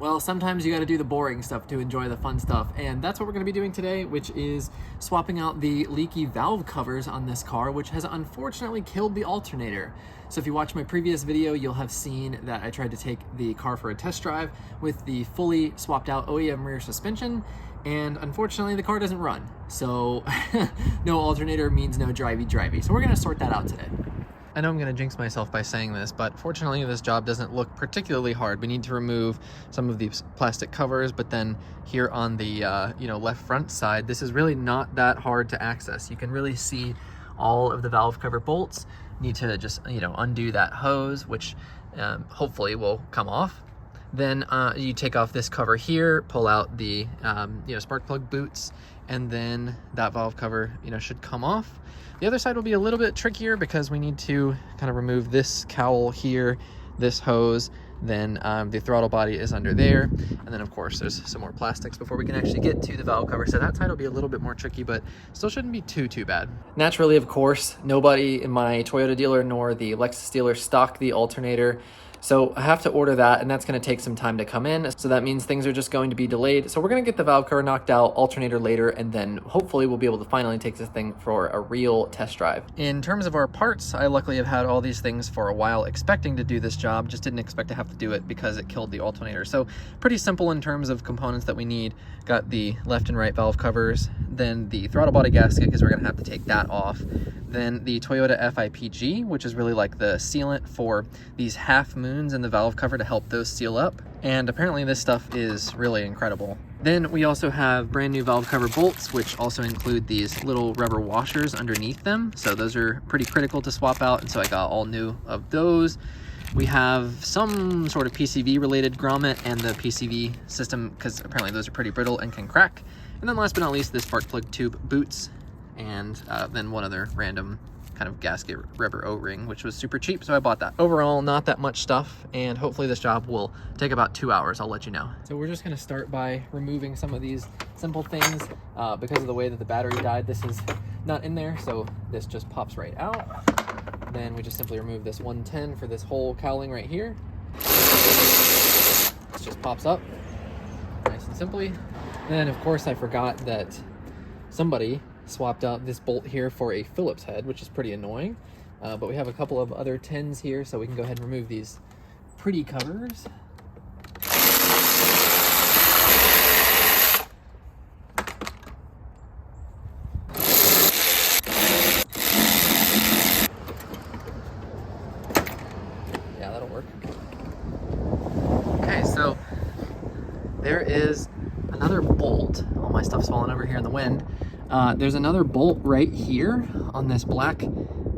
Well, sometimes you got to do the boring stuff to enjoy the fun stuff, and that's what we're going to be doing today, which is swapping out the leaky valve covers on this car, which has unfortunately killed the alternator. So if you watch my previous video, you'll have seen that I tried to take the car for a test drive with the fully swapped out OEM rear suspension, and unfortunately the car doesn't run. So no alternator means no drivey. So we're going to sort that out today. I know I'm going to jinx myself by saying this, but fortunately this job doesn't look particularly hard. We need to remove some of these plastic covers, but then here on the left front side, this is really not that hard to access. You can really see all of the valve cover bolts. Need to just undo that hose, which hopefully will come off. Then you take off this cover here, pull out the spark plug boots, and then that valve cover should come off. The other side will be a little bit trickier because we need to kind of remove this cowl here, this hose, then the throttle body is under there, and then of course there's some more plastics before we can actually get to the valve cover. So that side will be a little bit more tricky, but still shouldn't be too bad. Naturally, of course, nobody in my Toyota dealer nor the Lexus dealer stock the alternator. So I have to order that, and that's going to take some time to come in. So that means things are just going to be delayed. So we're going to get the valve cover knocked out, alternator later, and then hopefully we'll be able to finally take this thing for a real test drive. In terms of our parts, I luckily have had all these things for a while expecting to do this job, just didn't expect to have to do it because it killed the alternator. So pretty simple in terms of components that we need. Got the left and right valve covers, then the throttle body gasket because we're going to have to take that off. Then the Toyota FIPG, which is really like the sealant for these half moons in the valve cover to help those seal up. And apparently this stuff is really incredible. Then we also have brand new valve cover bolts, which also include these little rubber washers underneath them. So those are pretty critical to swap out. And so I got all new of those. We have some sort of PCV related grommet and the PCV system, because apparently those are pretty brittle and can crack. And then last but not least, the spark plug tube boots, and then one other random kind of gasket rubber O-ring, which was super cheap, so I bought that. Overall, not that much stuff, and hopefully this job will take about 2 hours. I'll let you know. So we're just going to start by removing some of these simple things. Because of the way that the battery died, this is not in there, so this just pops right out. Then we just simply remove this 110 for this whole cowling right here. This just pops up nice and simply. Then of course I forgot that somebody swapped out this bolt here for a Phillips head, which is pretty annoying. But we have a couple of other 10s here, so we can go ahead and remove these pretty covers. Yeah, that'll work. Okay, so there is another bolt. All my stuff's falling over here in the wind. There's another bolt right here on this black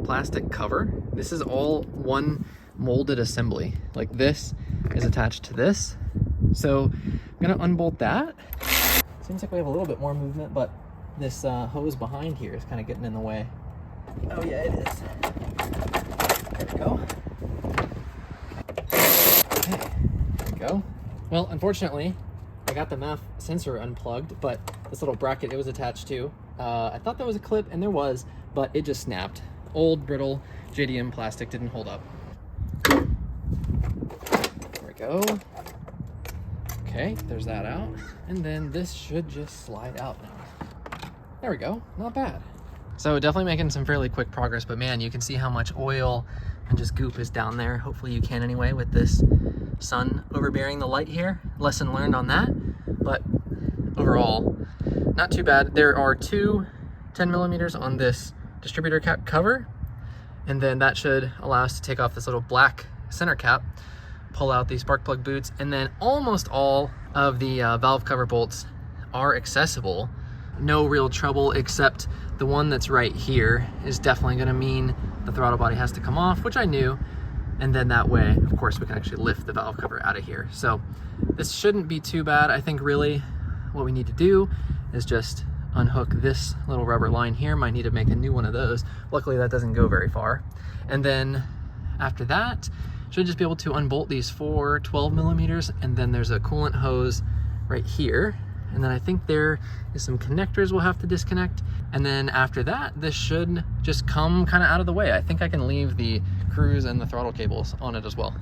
plastic cover. This is all one molded assembly. Like this is attached to this. So I'm gonna unbolt that. Seems like we have a little bit more movement, but this hose behind here is kind of getting in the way. Oh yeah, it is. There we go. Okay, there we go. Well, unfortunately, I got the MAF sensor unplugged, but this little bracket it was attached to, I thought that was a clip, and there was, but it just snapped. Old, brittle JDM plastic didn't hold up. There we go. Okay, there's that out. And then this should just slide out now. There we go, not bad. So definitely making some fairly quick progress, but man, you can see how much oil and just goop is down there. Hopefully you can anyway with this sun overbearing the light here. Lesson learned on that, but overall, not too bad. There are two 10 millimeters on this distributor cap cover, and then that should allow us to take off this little black center cap, pull out the spark plug boots, and then almost all of the valve cover bolts are accessible. No real trouble, except the one that's right here is definitely going to mean the throttle body has to come off, which I knew. And then that way, of course, we can actually lift the valve cover out of here. So this shouldn't be too bad. I think really what we need to do is just unhook this little rubber line here. Might need to make a new one of those. Luckily that doesn't go very far. And then after that, should just be able to unbolt these 4 12 millimeters, and then there's a coolant hose right here. And then I think there is some connectors we'll have to disconnect. And then after that, this should just come kind of out of the way. I think I can leave the cruise and the throttle cables on it as well.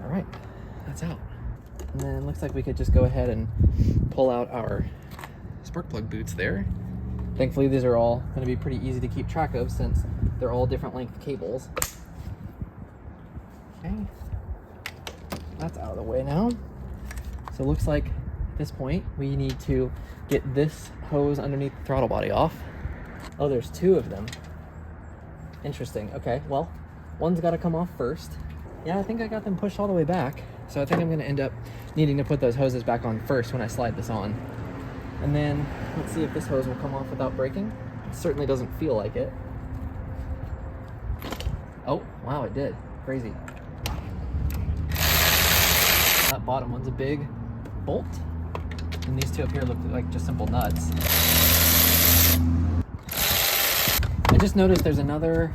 All right, that's out. And then it looks like we could just go ahead and pull out our spark plug boots there. Thankfully, these are all going to be pretty easy to keep track of since they're all different length cables. Okay, that's out of the way now. So it looks like at this point we need to get this hose underneath the throttle body off. Oh, there's two of them. Interesting. Okay, well, one's got to come off first. Yeah, I think I got them pushed all the way back. So I think I'm going to end up needing to put those hoses back on first when I slide this on. And then let's see if this hose will come off without breaking. It certainly doesn't feel like it. Oh, wow, it did. Crazy. That bottom one's a big bolt. And these two up here look like just simple nuts. I just noticed there's another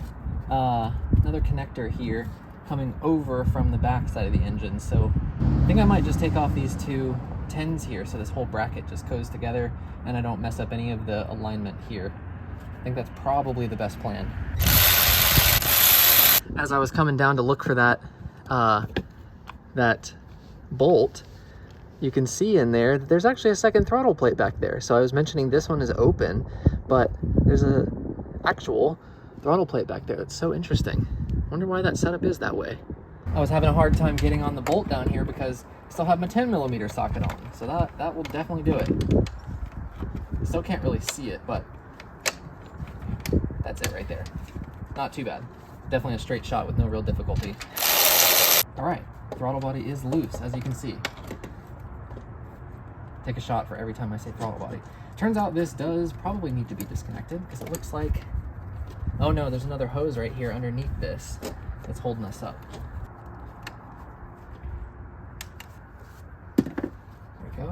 connector here coming over from the back side of the engine. So I think I might just take off these two 10s here so this whole bracket just goes together and I don't mess up any of the alignment here. I think that's probably the best plan. As I was coming down to look for that bolt, you can see in there that there's actually a second throttle plate back there. So I was mentioning this one is open, but there's a actual throttle plate back there. That's so interesting. Wonder why that setup is that way. I was having a hard time getting on the bolt down here because I still have my 10mm socket on. So that will definitely do it. Still can't really see it, but that's it right there. Not too bad. Definitely a straight shot with no real difficulty. All right, throttle body is loose, as you can see. Take a shot for every time I say throttle body. Turns out this does probably need to be disconnected because it looks like, oh no, there's another hose right here underneath this that's holding us up. There we go.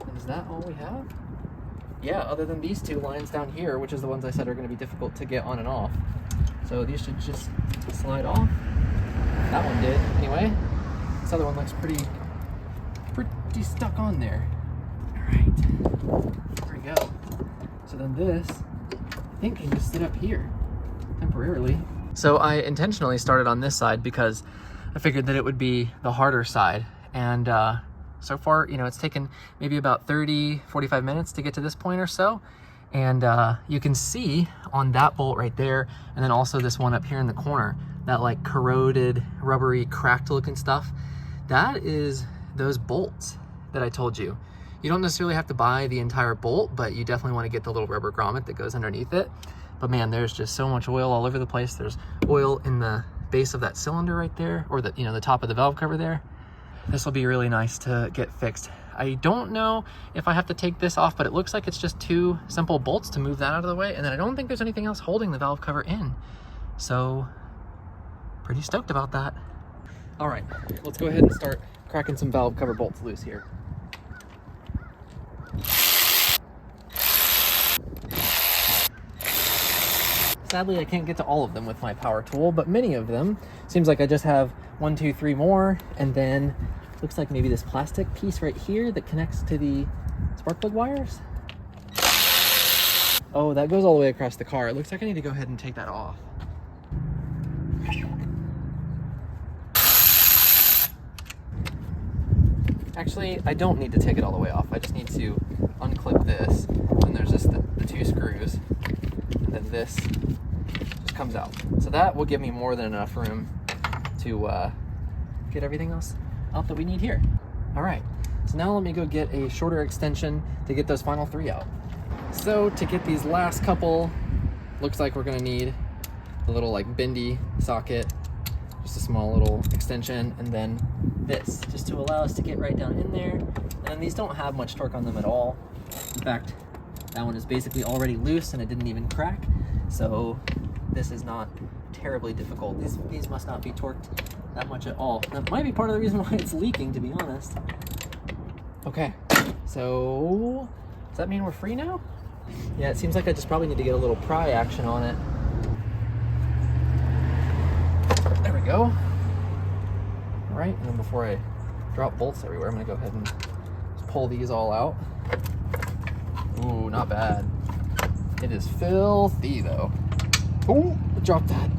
And is that all we have? Yeah, other than these two lines down here, which is the ones I said are going to be difficult to get on and off. So these should just slide off. That one did, anyway. This other one looks pretty stuck on there. All right, there we go. So then this, I think, can just sit up here temporarily. So I intentionally started on this side because I figured that it would be the harder side. And so far, you know, it's taken maybe about 30-45 minutes to get to this point or so. And you can see on that bolt right there, and then also this one up here in the corner, that like corroded, rubbery, cracked looking stuff, that is those bolts that I told you. You don't necessarily have to buy the entire bolt, but you definitely want to get the little rubber grommet that goes underneath it. But man, there's just so much oil all over the place. There's oil in the base of that cylinder right there, or the, you know, the top of the valve cover there. This will be really nice to get fixed. I don't know if I have to take this off, but it looks like it's just two simple bolts to move that out of the way. And then I don't think there's anything else holding the valve cover in. So pretty stoked about that. All right, let's go ahead and start cracking some valve cover bolts loose here. Sadly, I can't get to all of them with my power tool, but many of them. Seems like I just have 1, 2, 3 more, and then looks like maybe this plastic piece right here that connects to the spark plug wires. Oh, that goes all the way across the car. It looks like I need to go ahead and take that off. Actually, I don't need to take it all the way off. I just need to unclip this, and there's just the two screws, and then this just comes out. So that will give me more than enough room to get everything else out that we need here. All right, so now let me go get a shorter extension to get those final 3 out. So to get these last couple, looks like we're gonna need a little like bendy socket, just a small little extension, and then this, just to allow us to get right down in there. And these don't have much torque on them at all. In fact, that one is basically already loose and it didn't even crack. So this is not terribly difficult. These must not be torqued that much at all. That might be part of the reason why it's leaking, to be honest. Okay, so does that mean we're free now? Yeah, it seems like I just probably need to get a little pry action on it. There we go. All right, and then before I drop bolts everywhere, I'm gonna go ahead and just pull these all out. Ooh, not bad. It is filthy though. Ooh, drop that.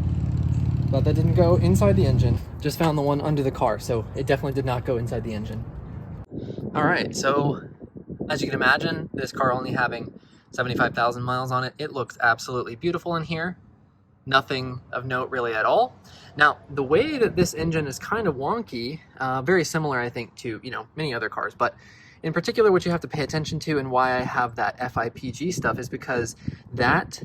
But that didn't go inside the engine. Just found the one under the car, so it definitely did not go inside the engine. All right, so as you can imagine, this car only having 75,000 miles on it, it looks absolutely beautiful in here. Nothing of note really at all. Now, the way that this engine is kind of wonky, very similar, I think, to, you know, many other cars, but in particular, what you have to pay attention to and why I have that FIPG stuff is because that,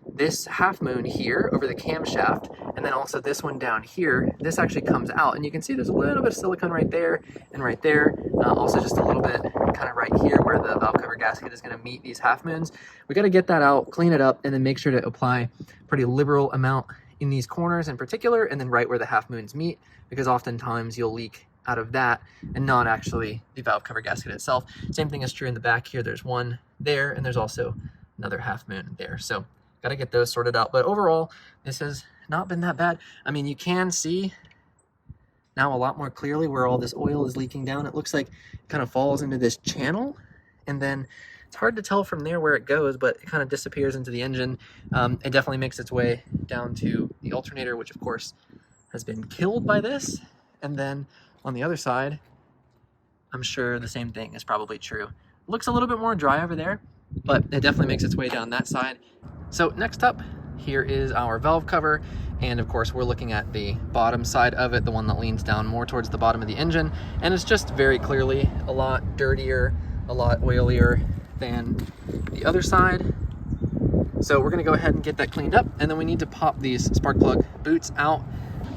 this half moon here over the camshaft, and then also this one down here, this actually comes out, and you can see there's a little bit of silicone right there and right there. Also just a little bit kind of right here where the valve cover gasket is going to meet these half moons. We got to get that out, clean it up, and then make sure to apply pretty liberal amount in these corners in particular, and then right where the half moons meet, because oftentimes you'll leak out of that and not actually the valve cover gasket itself. Same thing is true in the back here. There's one there, and there's also another half moon there. So got to get those sorted out. But overall, this has not been that bad. I mean, you can see now a lot more clearly where all this oil is leaking down. It looks like it kind of falls into this channel, and then it's hard to tell from there where it goes, but it kind of disappears into the engine. It definitely makes its way down to the alternator, which of course has been killed by this. And then on the other side, I'm sure the same thing is probably true. Looks a little bit more dry over there, but it definitely makes its way down that side. So next up, here is our valve cover. And of course, we're looking at the bottom side of it, the one that leans down more towards the bottom of the engine. And it's just very clearly a lot dirtier, a lot oilier than the other side. So we're gonna go ahead and get that cleaned up, and then we need to pop these spark plug boots out,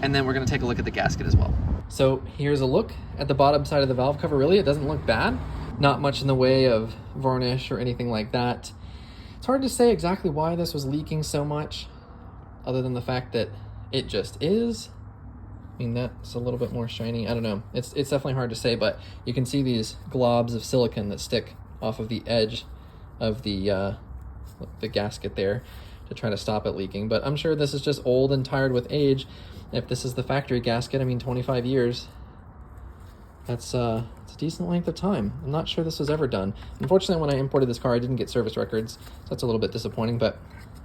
and then we're gonna take a look at the gasket as well. So here's a look at the bottom side of the valve cover. Really, it doesn't look bad. Not much in the way of varnish or anything like that. It's hard to say exactly why this was leaking so much, other than the fact that it just is. I mean, that's a little bit more shiny. I don't know. It's definitely hard to say, but you can see these globs of silicone that stick off of the edge of the gasket there to try to stop it leaking. But I'm sure this is just old and tired with age. If this is the factory gasket, I mean, 25 years, it's a decent length of time. I'm not sure this was ever done. Unfortunately, when I imported this car, I didn't get service records, so that's a little bit disappointing, but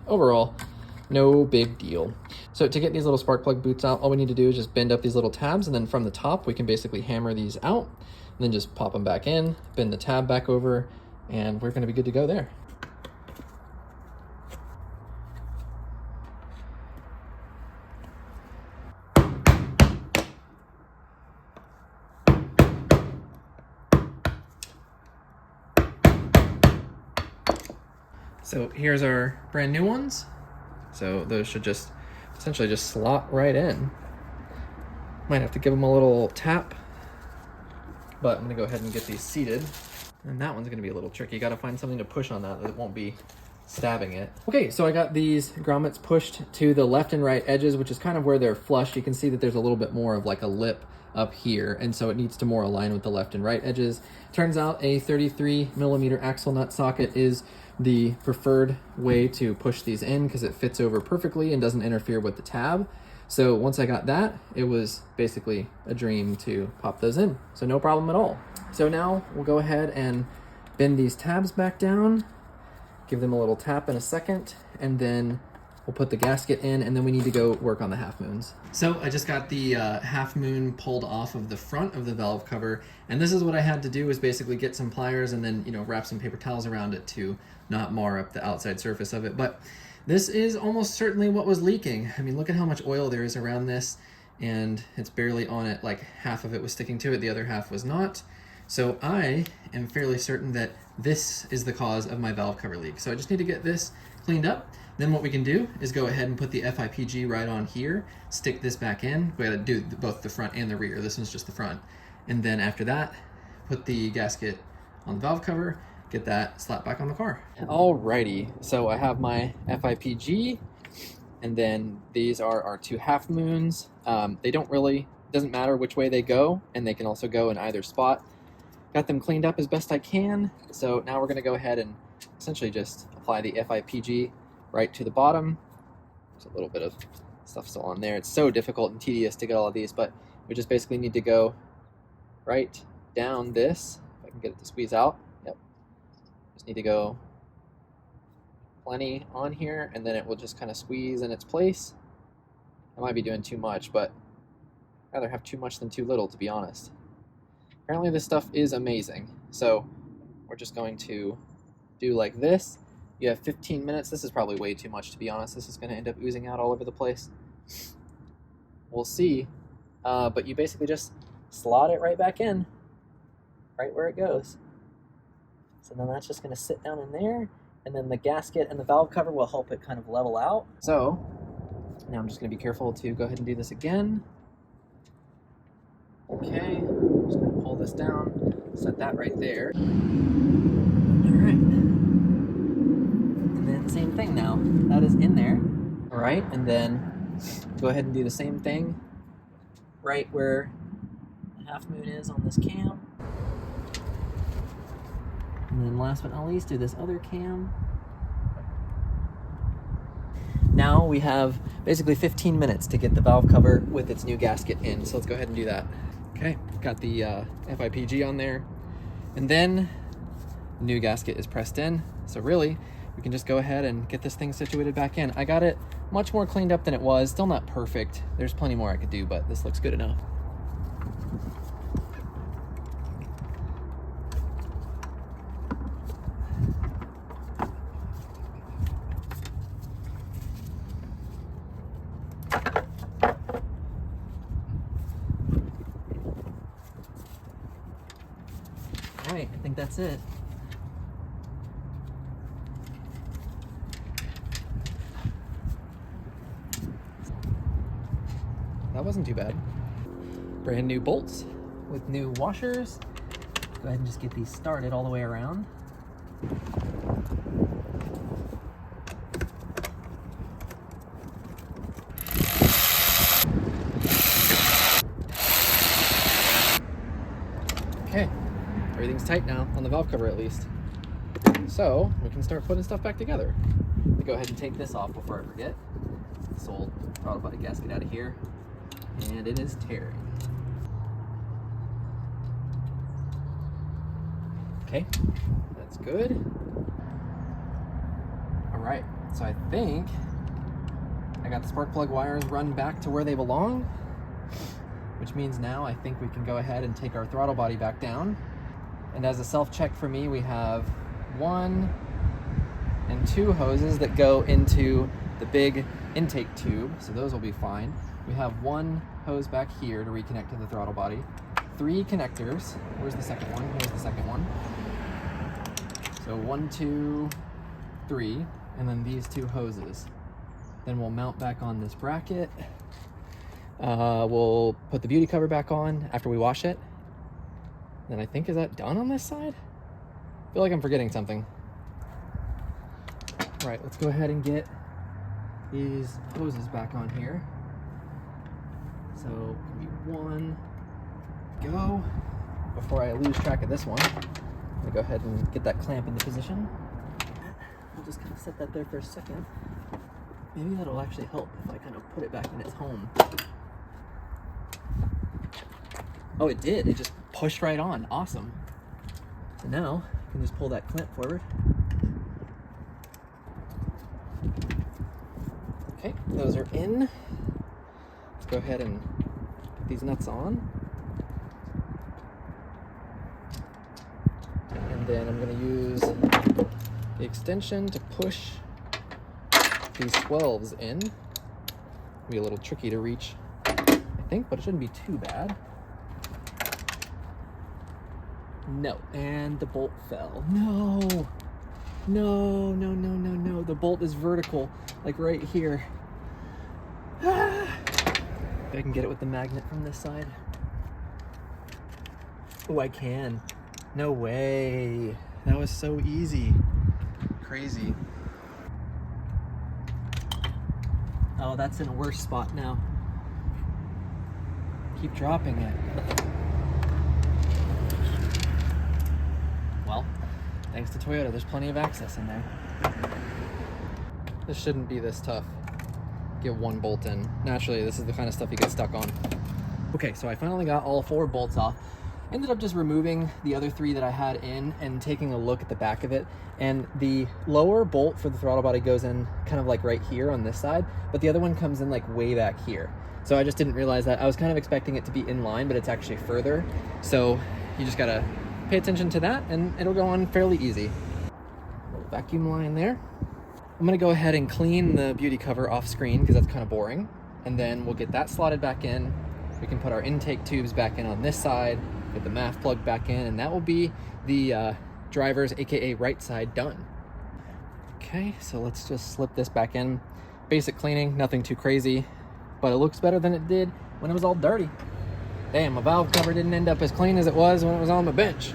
overall, no big deal. So to get these little spark plug boots out, all we need to do is just bend up these little tabs, and then from the top, we can basically hammer these out, and then just pop them back in, bend the tab back over, and we're gonna be good to go there. So here's our brand new ones. So those should just essentially just slot right in. Might have to give them a little tap, but I'm gonna go ahead and get these seated. And that one's gonna be a little tricky. Gotta find something to push on that won't be stabbing it. Okay, so I got these grommets pushed to the left and right edges, which is kind of where they're flush. You can see that there's a little bit more of like a lip up here, and so it needs to more align with the left and right edges. Turns out a 33mm axle nut socket is the preferred way to push these in because it fits over perfectly and doesn't interfere with the tab. So once I got that, it was basically a dream to pop those in. So no problem at all. So now we'll go ahead and bend these tabs back down, give them a little tap in a second, and then we'll put the gasket in, and then we need to go work on the half moons. So I just got the half moon pulled off of the front of the valve cover, and this is what I had to do, is basically get some pliers and then, you know, wrap some paper towels around it to not mar up the outside surface of it. But this is almost certainly what was leaking. I mean, look at how much oil there is around this, and it's barely on it. Like half of it was sticking to it, the other half was not. So I am fairly certain that this is the cause of my valve cover leak. So I just need to get this cleaned up. Then what we can do is go ahead and put the FIPG right on here, stick this back in. We gotta do both the front and the rear. This one's just the front. And then after that, put the gasket on the valve cover, get that slapped back on the car. Alrighty, so I have my FIPG, and then these are our two half moons. They don't really, doesn't matter which way they go, and they can also go in either spot. Got them cleaned up as best I can. So now we're gonna go ahead and essentially just apply the FIPG right to the bottom. There's a little bit of stuff still on there. It's so difficult and tedious to get all of these, but we just basically need to go right down this. If I can get it to squeeze out. Yep. Just need to go plenty on here, and then it will just kind of squeeze in its place. I might be doing too much, but I'd rather have too much than too little, to be honest. Apparently this stuff is amazing. So we're just going to do like this. You have 15 minutes. This is probably way too much, to be honest. This is going to end up oozing out all over the place. We'll see. But you basically just slot it right back in, right where it goes. So then that's just going to sit down in there, and then the gasket and the valve cover will help it kind of level out. So now I'm just going to be careful to go ahead and do this again. Okay, I'm just going to pull this down, set that right there. All right. And then same thing now. That is in there. All right, and then go ahead and do the same thing right where the half moon is on this cam. And then last but not least, do this other cam. Now we have basically 15 minutes to get the valve cover with its new gasket in. So let's go ahead and do that. Okay, got the FIPG on there. And then the new gasket is pressed in. So really, we can just go ahead and get this thing situated back in. I got it much more cleaned up than it was. Still not perfect. There's plenty more I could do, but this looks good enough. All right, I think that's it. That wasn't too bad. Brand new bolts with new washers. Go ahead and just get these started all the way around. Okay, everything's tight now, on the valve cover at least. So we can start putting stuff back together. Let me go ahead and take this off before I forget. This old throttle body gasket out of here. And it is tearing. Okay, that's good. All right, so I think I got the spark plug wires run back to where they belong, which means now I think we can go ahead and take our throttle body back down. And as a self-check for me, we have 1 and 2 hoses that go into the big intake tube, so those will be fine. We have 1 hose back here to reconnect to the throttle body. 3 connectors. Where's the second one? Here's the second one. So 1, 2, 3, and then these 2 hoses. Then we'll mount back on this bracket. We'll put the beauty cover back on after we wash it. Then I think, is that done on this side? I feel like I'm forgetting something. All right, let's go ahead and get these hoses back on here. So, give me 1, go. Before I lose track of this one, I'm gonna go ahead and get that clamp into position. I'll just kind of set that there for a second. Maybe that'll actually help if I kind of put it back in its home. Oh, it did. It just pushed right on. Awesome. So now I can just pull that clamp forward. Okay, those are in. Let's go ahead and put these nuts on. And then I'm going to use the extension to push these 12s in. It'll be a little tricky to reach, I think, but it shouldn't be too bad. No, and the bolt fell. No, no, no, no, no, no. The bolt is vertical, like right here. Ah. I can get it with the magnet from this side. Oh, I can. No way. That was so easy. Crazy. Oh, that's in a worse spot now. Keep dropping it. Well, thanks to Toyota, there's plenty of access in there. This shouldn't be this tough. Get 1 bolt in. Naturally, this is the kind of stuff you get stuck on. Okay, so I finally got all 4 bolts off. ended up just removing the other 3 that I had in and taking a look at the back of it. And the lower bolt for the throttle body goes in kind of like right here on this side, but the other one comes in like way back here. So I just didn't realize that. I was kind of expecting it to be in line, but it's actually further. So you just gotta pay attention to that and it'll go on fairly easy. Little vacuum line there. I'm gonna go ahead and clean the beauty cover off screen because that's kind of boring. And then we'll get that slotted back in. We can put our intake tubes back in on this side, get the MAF plug back in, and that will be the driver's, AKA right side, done. Okay, so let's just slip this back in. Basic cleaning, nothing too crazy, but it looks better than it did when it was all dirty. Damn, my valve cover didn't end up as clean as it was when it was on my bench.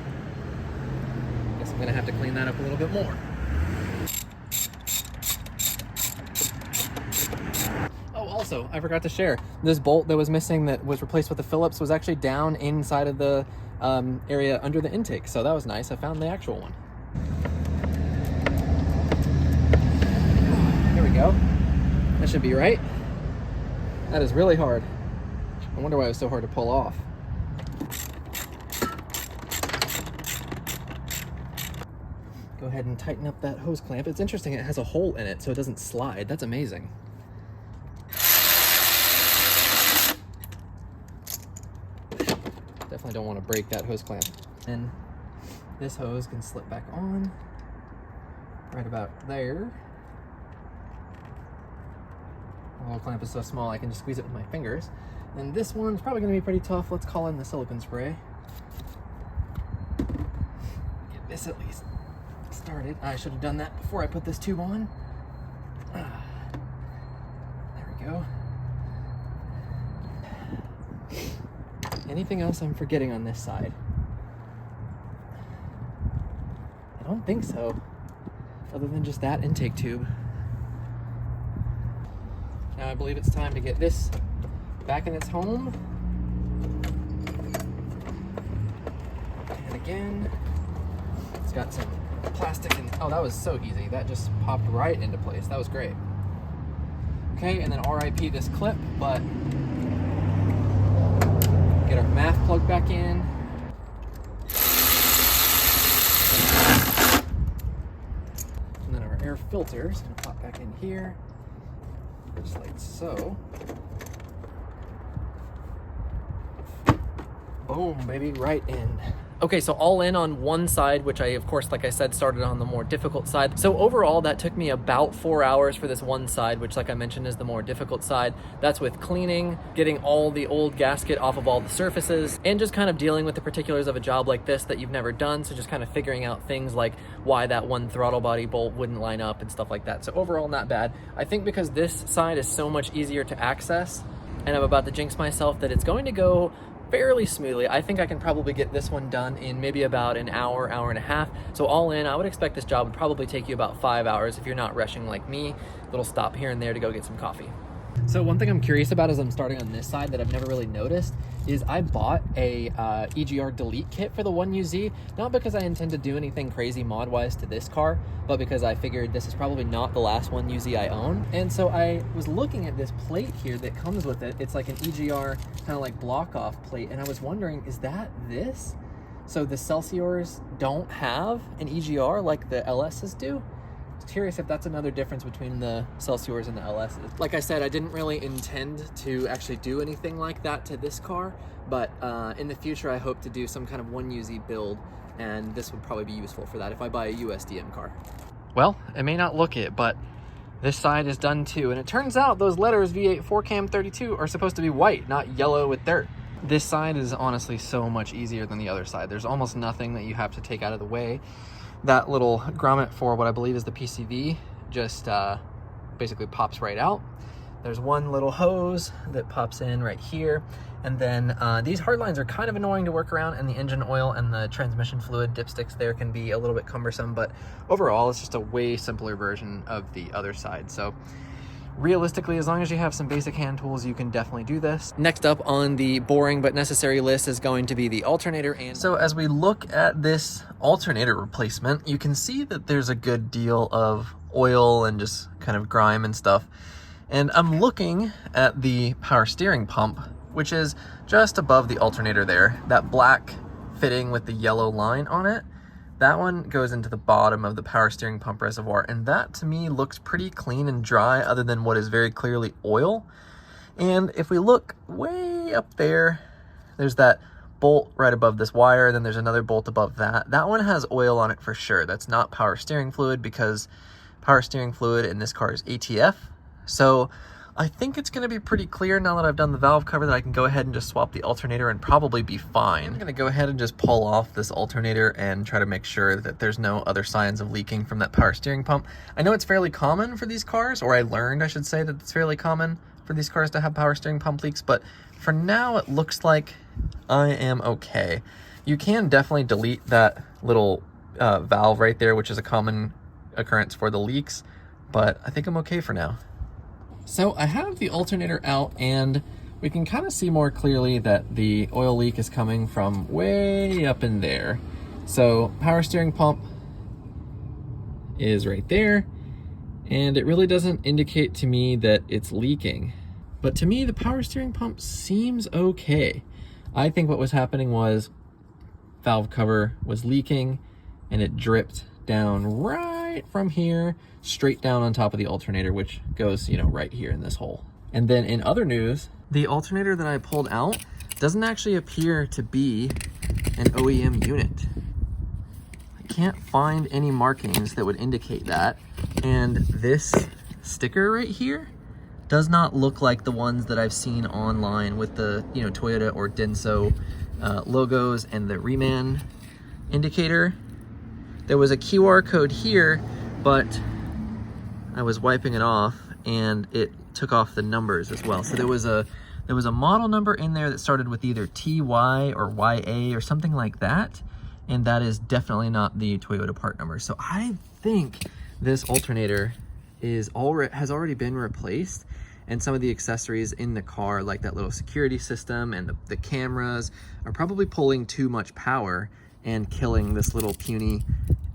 Guess I'm gonna have to clean that up a little bit more. Oh, also, I forgot to share, this bolt that was missing that was replaced with the Phillips was actually down inside of the area under the intake, so that was nice. I found the actual one. Here we go. That should be right. That is really hard. I wonder why it was so hard to pull off. Go ahead and tighten up that hose clamp. It's interesting, it has a hole in it so it doesn't slide. That's amazing. Definitely don't want to break that hose clamp. And this hose can slip back on right about there. The little clamp is so small I can just squeeze it with my fingers. And this one's probably going to be pretty tough. Let's call in the silicone spray. Get this at least started. I should have done that before I put this tube on. There we go. Anything else I'm forgetting on this side? I don't think so, other than just that intake tube. Now I believe it's time to get this back in its home. And again, it's got some plastic and, oh, that was so easy. That just popped right into place. That was great. Okay, and then RIP this clip, but get our MAF plug back in. And then our air filter is going to pop back in here, just like so. Boom, baby, right in. Okay, so all in on one side, which I, of course, like I said, started on the more difficult side. So overall, that took me about 4 hours for this one side, which, like I mentioned, is the more difficult side. That's with cleaning, getting all the old gasket off of all the surfaces, and just kind of dealing with the particulars of a job like this that you've never done. So just kind of figuring out things like why that one throttle body bolt wouldn't line up and stuff like that. So overall, not bad. I think because this side is so much easier to access, and I'm about to jinx myself that it's going to go fairly smoothly. I think I can probably get this one done in maybe about an hour, hour and a half. So all in, I would expect this job would probably take you about 5 hours if you're not rushing like me. Little stop here and there to go get some coffee. So one thing I'm curious about as I'm starting on this side that I've never really noticed is I bought a EGR delete kit for the 1UZ, not because I intend to do anything crazy mod-wise to this car, but because I figured this is probably not the last 1UZ I own. And so I was looking at this plate here that comes with it. It's like an EGR kind of like block-off plate, and I was wondering, is that this? So the Celsiors don't have an EGR like the LSs do? Curious if that's another difference between the Celsiors and the LSs. Like I said, I didn't really intend to actually do anything like that to this car, but in the future I hope to do some kind of 1UZ build, and this would probably be useful for that if I buy a USDM car. Well, it may not look it, but this side is done too, and it turns out those letters V8 4Cam 32 are supposed to be white, not yellow with dirt. This side is honestly so much easier than the other side. There's almost nothing that you have to take out of the way. That little grommet for what I believe is the PCV just basically pops right out. There's one little hose that pops in right here. And then these hard lines are kind of annoying to work around, and the engine oil and the transmission fluid dipsticks there can be a little bit cumbersome, but overall it's just a way simpler version of the other side. So realistically, as long as you have some basic hand tools, you can definitely do this. Next up on the boring but necessary list is going to be the alternator. And so as we look at this alternator replacement, you can see that there's a good deal of oil and just kind of grime and stuff. And I'm looking at the power steering pump, which is just above the alternator there. That black fitting with the yellow line on it, that one goes into the bottom of the power steering pump reservoir, and that to me looks pretty clean and dry other than what is very clearly oil. And if we look way up there, there's that bolt right above this wire, and then there's another bolt above that. That one has oil on it for sure. That's not power steering fluid, because power steering fluid in this car is ATF. So I think it's gonna be pretty clear now that I've done the valve cover that I can go ahead and just swap the alternator and probably be fine. I'm gonna go ahead and just pull off this alternator and try to make sure that there's no other signs of leaking from that power steering pump. I know it's fairly common for these cars, or I learned, I should say, that it's fairly common for these cars to have power steering pump leaks, but for now it looks like I am okay. You can definitely delete that little valve right there, which is a common occurrence for the leaks, but I think I'm okay for now. So I have the alternator out, and we can kind of see more clearly that the oil leak is coming from way up in there. So power steering pump is right there, and it really doesn't indicate to me that it's leaking. But to me, the power steering pump seems okay. I think what was happening was valve cover was leaking, and it dripped down right from here straight down on top of the alternator, which goes, right here in this hole. And then in other news, the alternator that I pulled out doesn't actually appear to be an OEM unit. I can't find any markings that would indicate that. And this sticker right here does not look like the ones that I've seen online with the, Toyota or Denso logos and the Reman indicator. There was a QR code here, but I was wiping it off and it took off the numbers as well. So there was a model number in there that started with either TY or YA or something like that, and that is definitely not the Toyota part number. So I think this alternator has already been replaced, and some of the accessories in the car, like that little security system and the cameras, are probably pulling too much power and killing this little puny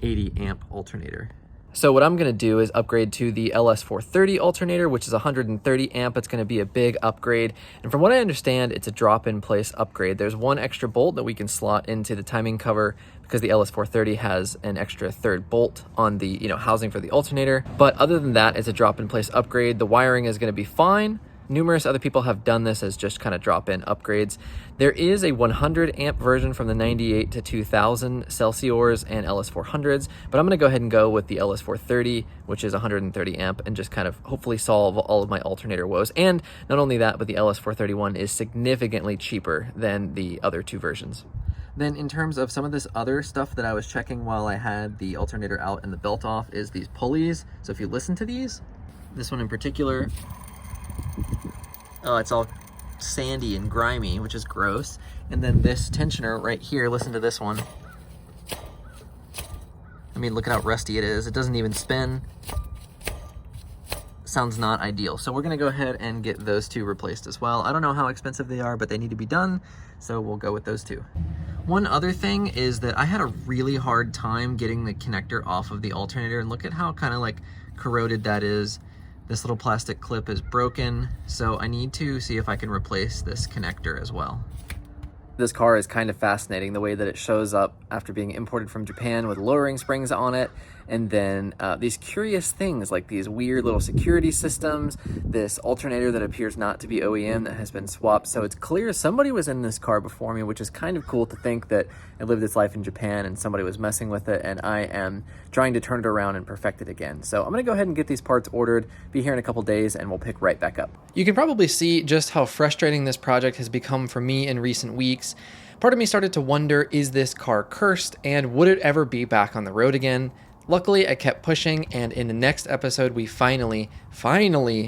80 amp alternator. So what I'm gonna do is upgrade to the LS430 alternator, which is 130 amp. It's gonna be a big upgrade. And from what I understand, it's a drop-in place upgrade. There's one extra bolt that we can slot into the timing cover because the LS430 has an extra third bolt on the housing for the alternator. But other than that, it's a drop-in place upgrade. The wiring is gonna be fine. Numerous other people have done this as just kind of drop-in upgrades. There is a 100 amp version from the 98 to 2000 Celsiors and LS400s, but I'm gonna go ahead and go with the LS430, which is 130 amp, and just kind of hopefully solve all of my alternator woes. And not only that, but the LS431 is significantly cheaper than the other two versions. Then in terms of some of this other stuff that I was checking while I had the alternator out and the belt off is these pulleys. So if you listen to these, this one in particular, oh, it's all sandy and grimy, which is gross. And then this tensioner right here, listen to this one. I mean, look at how rusty it is. It doesn't even spin. Sounds not ideal. So we're gonna go ahead and get those two replaced as well. I don't know how expensive they are, but they need to be done, so we'll go with those two. One other thing is that I had a really hard time getting the connector off of the alternator, and look at how kind of like corroded that is. This little plastic clip is broken, so I need to see if I can replace this connector as well. This car is kind of fascinating, the way that it shows up after being imported from Japan with lowering springs on it, and then these curious things like these weird little security systems, this alternator that appears not to be OEM that has been swapped. So it's clear somebody was in this car before me, which is kind of cool to think that I lived this life in Japan and somebody was messing with it, and I am trying to turn it around and perfect it again. So I'm gonna go ahead and get these parts ordered, be here in a couple days, and we'll pick right back up. You can probably see just how frustrating this project has become for me in recent weeks. Part of me started to wonder, is this car cursed, and would it ever be back on the road again? Luckily, I kept pushing, and in the next episode, we finally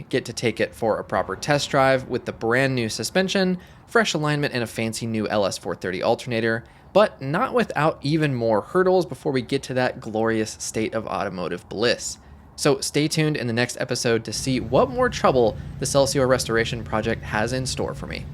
get to take it for a proper test drive with the brand new suspension, fresh alignment, and a fancy new LS430 alternator, but not without even more hurdles before we get to that glorious state of automotive bliss. So stay tuned in the next episode to see what more trouble the Celsior restoration project has in store for me.